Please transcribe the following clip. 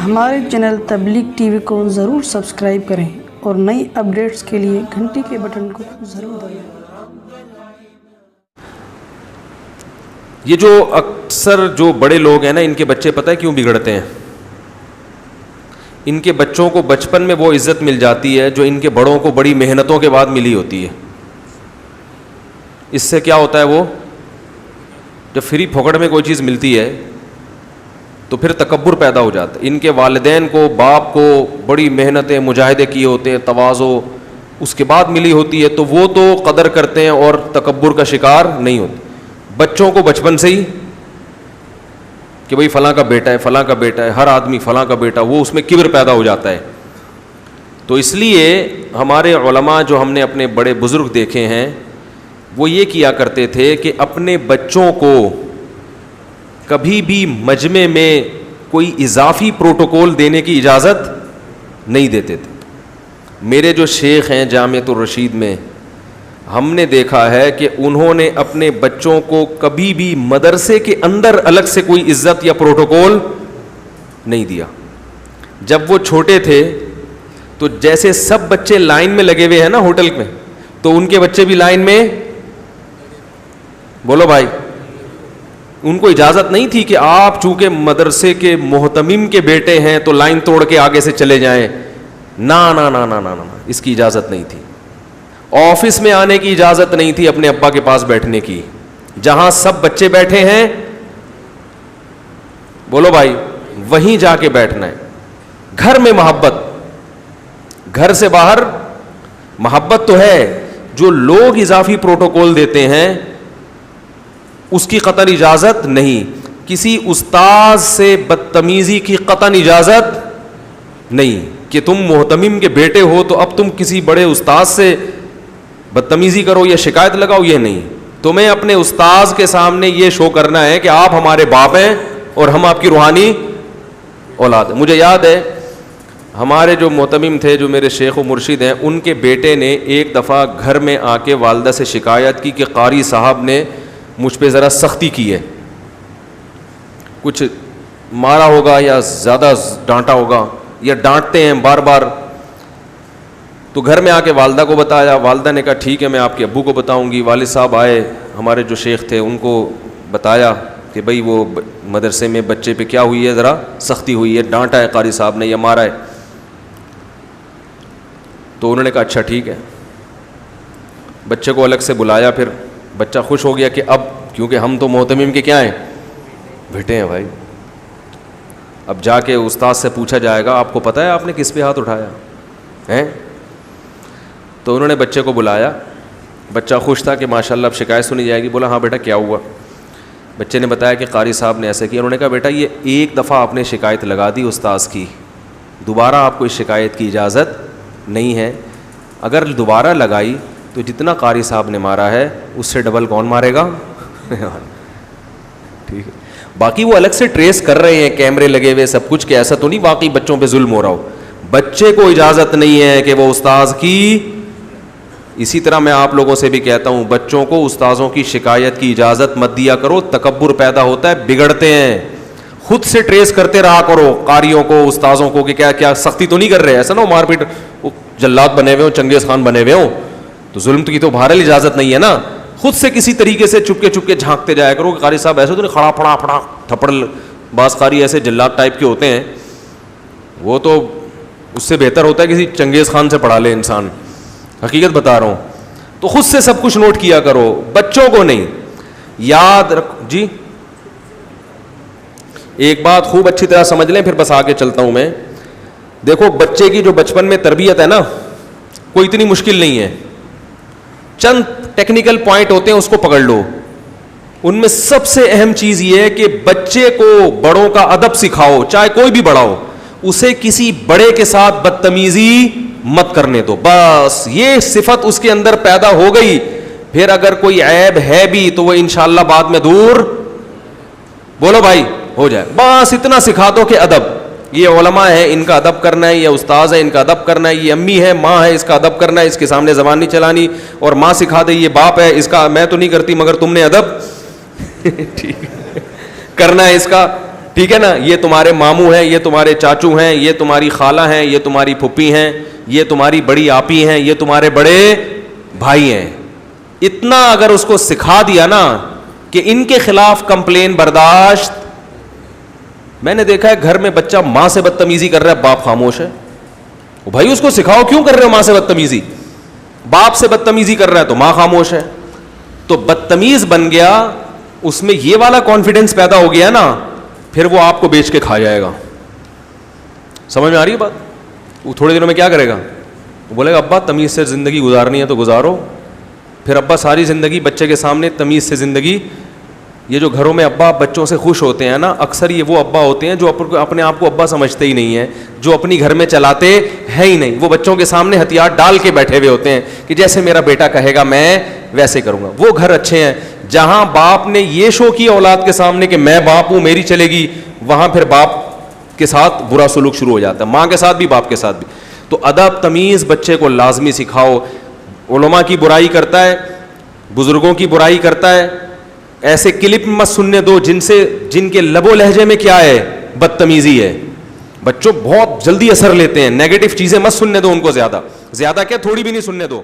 ہمارے چینل تبلیغ T V کو ضرور سبسکرائب کریں اور نئی اپڈیٹس کے لیے گھنٹی کے بٹن کو ضرور دبائیں۔ یہ جو اکثر جو بڑے لوگ ہیں نا، ان کے بچے پتہ ہے کیوں بگڑتے ہیں؟ ان کے بچوں کو بچپن میں وہ عزت مل جاتی ہے جو ان کے بڑوں کو بڑی محنتوں کے بعد ملی ہوتی ہے۔ اس سے کیا ہوتا ہے، وہ جب فری پھوکڑ میں کوئی چیز ملتی ہے تو پھر تکبر پیدا ہو جاتا ہے۔ ان کے والدین کو، باپ کو بڑی محنتیں، مجاہدے کیے ہوتے ہیں، تواضع اس کے بعد ملی ہوتی ہے، تو وہ تو قدر کرتے ہیں اور تکبر کا شکار نہیں ہوتے۔ بچوں کو بچپن سے ہی کہ بھئی فلاں کا بیٹا ہے، فلاں کا بیٹا ہے، ہر آدمی فلاں کا بیٹا، وہ اس میں کبر پیدا ہو جاتا ہے۔ تو اس لیے ہمارے علماء جو ہم نے اپنے بڑے بزرگ دیکھے ہیں، وہ یہ کیا کرتے تھے کہ اپنے بچوں کو کبھی بھی مجمع میں کوئی اضافی پروٹوکول دینے کی اجازت نہیں دیتے تھے۔ میرے جو شیخ ہیں جامعۃ الرشید میں، ہم نے دیکھا ہے کہ انہوں نے اپنے بچوں کو کبھی بھی مدرسے کے اندر الگ سے کوئی عزت یا پروٹوکول نہیں دیا۔ جب وہ چھوٹے تھے تو جیسے سب بچے لائن میں لگے ہوئے ہیں نا ہوٹل میں، تو ان کے بچے بھی لائن میں، بولو بھائی، ان کو اجازت نہیں تھی کہ آپ چونکہ مدرسے کے محتمم کے بیٹے ہیں تو لائن توڑ کے آگے سے چلے جائیں۔ نا نا نا نا نا نا، اس کی اجازت نہیں تھی۔ آفس میں آنے کی اجازت نہیں تھی اپنے ابا کے پاس بیٹھنے کی۔ جہاں سب بچے بیٹھے ہیں، بولو بھائی، وہیں جا کے بیٹھنا ہے۔ گھر میں محبت، گھر سے باہر محبت تو ہے، جو لوگ اضافی پروٹوکول دیتے ہیں اس کی قطعاً اجازت نہیں۔ کسی استاذ سے بدتمیزی کی قطعاً اجازت نہیں کہ تم محتمم کے بیٹے ہو تو اب تم کسی بڑے استاذ سے بدتمیزی کرو یا شکایت لگاؤ، یہ نہیں۔ تمہیں اپنے استاذ کے سامنے یہ شو کرنا ہے کہ آپ ہمارے باپ ہیں اور ہم آپ کی روحانی اولاد ہیں۔ مجھے یاد ہے ہمارے جو محتمم تھے، جو میرے شیخ و مرشد ہیں، ان کے بیٹے نے ایک دفعہ گھر میں آ کے والدہ سے شکایت کی کہ قاری صاحب نے مجھ پہ ذرا سختی کی ہے، کچھ مارا ہوگا یا زیادہ ڈانٹا ہوگا، یا ڈانٹتے ہیں بار بار۔ تو گھر میں آ کے والدہ کو بتایا، والدہ نے کہا ٹھیک ہے میں آپ کے ابو کو بتاؤں گی۔ والد صاحب آئے، ہمارے جو شیخ تھے ان کو بتایا کہ بھئی وہ مدرسے میں بچے پہ کیا ہوئی ہے، ذرا سختی ہوئی ہے، ڈانٹا ہے قاری صاحب نے یا مارا ہے۔ تو انہوں نے کہا اچھا ٹھیک ہے، بچے کو الگ سے بلایا۔ پھر بچہ خوش ہو گیا کہ اب کیونکہ ہم تو محتمم کے کیا ہیں، بیٹے ہیں بھائی، اب جا کے استاد سے پوچھا جائے گا آپ کو پتہ ہے آپ نے کس پہ ہاتھ اٹھایا ہے؟ تو انہوں نے بچے کو بلایا، بچہ خوش تھا کہ ماشاءاللہ اب شکایت سنی جائے گی۔ بولا ہاں بیٹا کیا ہوا؟ بچے نے بتایا کہ قاری صاحب نے ایسے کیا۔ انہوں نے کہا بیٹا یہ ایک دفعہ آپ نے شکایت لگا دی استاذ کی، دوبارہ آپ کو اس شکایت کی اجازت نہیں ہے۔ اگر دوبارہ لگائی تو جتنا قاری صاحب نے مارا ہے اس سے ڈبل کون مارے گا؟ ٹھیک ہے۔ باقی وہ الگ سے ٹریس کر رہے ہیں، کیمرے لگے ہوئے سب کچھ، کہ ایسا تو نہیں واقعی بچوں پہ ظلم ہو رہا ہو۔ بچے کو اجازت نہیں ہے کہ وہ استاذ کی، اسی طرح میں آپ لوگوں سے بھی کہتا ہوں بچوں کو استاذوں کی شکایت کی اجازت مت دیا کرو، تکبر پیدا ہوتا ہے، بگڑتے ہیں۔ خود سے ٹریس کرتے رہا کرو قاریوں کو، استاذوں کو، کہ کیا سختی تو نہیں کر رہے، ایسا نہ ہو مار پیٹ جلاد بنے ہوئے ہوں، چنگیز خان بنے ہوئے ہوں، تو ظلم کی تو بہرحال اجازت نہیں ہے نا۔ خود سے کسی طریقے سے چپکے جھانکتے جایا کرو کہ قاری صاحب ایسے تو نہیں کھڑا پھڑا پھڑا تھپڑ، بعض قاری ایسے جلاد ٹائپ کے ہوتے ہیں، وہ تو اس سے بہتر ہوتا ہے کسی چنگیز خان سے پڑھا لے انسان، حقیقت بتا رہا ہوں۔ تو خود سے سب کچھ نوٹ کیا کرو، بچوں کو نہیں۔ یاد رکھو جی، ایک بات خوب اچھی طرح سمجھ لیں، پھر بس آگے چلتا ہوں میں۔ دیکھو بچے کی جو بچپن میں تربیت ہے نا، کوئی اتنی مشکل نہیں ہے، چند ٹیکنیکل پوائنٹ ہوتے ہیں، اس کو پکڑ لو۔ ان میں سب سے اہم چیز یہ ہے کہ بچے کو بڑوں کا ادب سکھاؤ، چاہے کوئی بھی بڑا ہو، اسے کسی بڑے کے ساتھ بدتمیزی مت کرنے دو، بس یہ صفت اس کے اندر پیدا ہو گئی، پھر اگر کوئی عیب ہے بھی تو وہ انشاءاللہ بعد میں دور، بولو بھائی، ہو جائے۔ بس اتنا سکھا دو کہ ادب، یہ علماء ہے ان کا ادب کرنا ہے، یہ استاذ ہے ان کا ادب کرنا ہے، یہ امی ہے ماں ہے اس کا ادب کرنا ہے، اس کے سامنے زبان نہیں چلانی، اور ماں سکھا دے یہ باپ ہے اس کا میں تو نہیں کرتی مگر تم نے ادب ٹھیک کرنا ہے اس کا، ٹھیک ہے نا, یہ تمہارے ماموں ہیں, یہ تمہارے چاچو ہیں, یہ تمہاری خالہ ہیں, یہ تمہاری پھپھی ہیں, یہ تمہاری بڑی آپی ہیں, یہ تمہارے بڑے بھائی ہیں. اتنا اگر اس کو سکھا دیا نا کہ ان کے خلاف کمپلین برداشت. میں نے دیکھا ہے گھر میں بچہ ماں سے بدتمیزی کر رہا ہے, باپ خاموش ہے. بھائی اس کو سکھاؤ, کیوں کر رہے ہو ماں سے بدتمیزی؟ باپ سے بدتمیزی کر رہا ہے تو ماں خاموش ہے. تو بدتمیز بن گیا, اس میں یہ والا کانفیڈنس پیدا ہو گیا نا, پھر وہ آپ کو بیچ کے کھا جائے گا. سمجھ میں آ رہی ہے بات؟ وہ تھوڑے دنوں میں کیا کرے گا, وہ بولے گا ابا تمیز سے زندگی گزارنی ہے تو گزارو. پھر ابا ساری زندگی بچے کے سامنے تمیز سے زندگی. یہ جو گھروں میں ابا بچوں سے خوش ہوتے ہیں نا, اکثر یہ وہ ابا ہوتے ہیں جو اپنے آپ کو ابا سمجھتے ہی نہیں ہیں, جو اپنی گھر میں چلاتے ہیں ہی نہیں. وہ بچوں کے سامنے ہتھیار ڈال کے بیٹھے ہوئے ہوتے ہیں کہ جیسے میرا بیٹا کہے گا میں ویسے کروں گا. وہ گھر اچھے ہیں جہاں باپ نے یہ شو کیا اولاد کے سامنے کہ میں باپ ہوں, میری چلے گی, وہاں پھر باپ کے ساتھ برا سلوک شروع ہو جاتا ہے, ماں کے ساتھ بھی باپ کے ساتھ بھی. تو ادب تمیز بچے کو لازمی سکھاؤ. علماء کی برائی کرتا ہے, بزرگوں کی برائی کرتا ہے, ایسے کلپ مت سننے دو جن کے لب و لہجے میں کیا ہے, بدتمیزی ہے. بچوں بہت جلدی اثر لیتے ہیں, نیگیٹو چیزیں مت سننے دو ان کو, زیادہ کیا تھوڑی بھی نہیں سننے دو.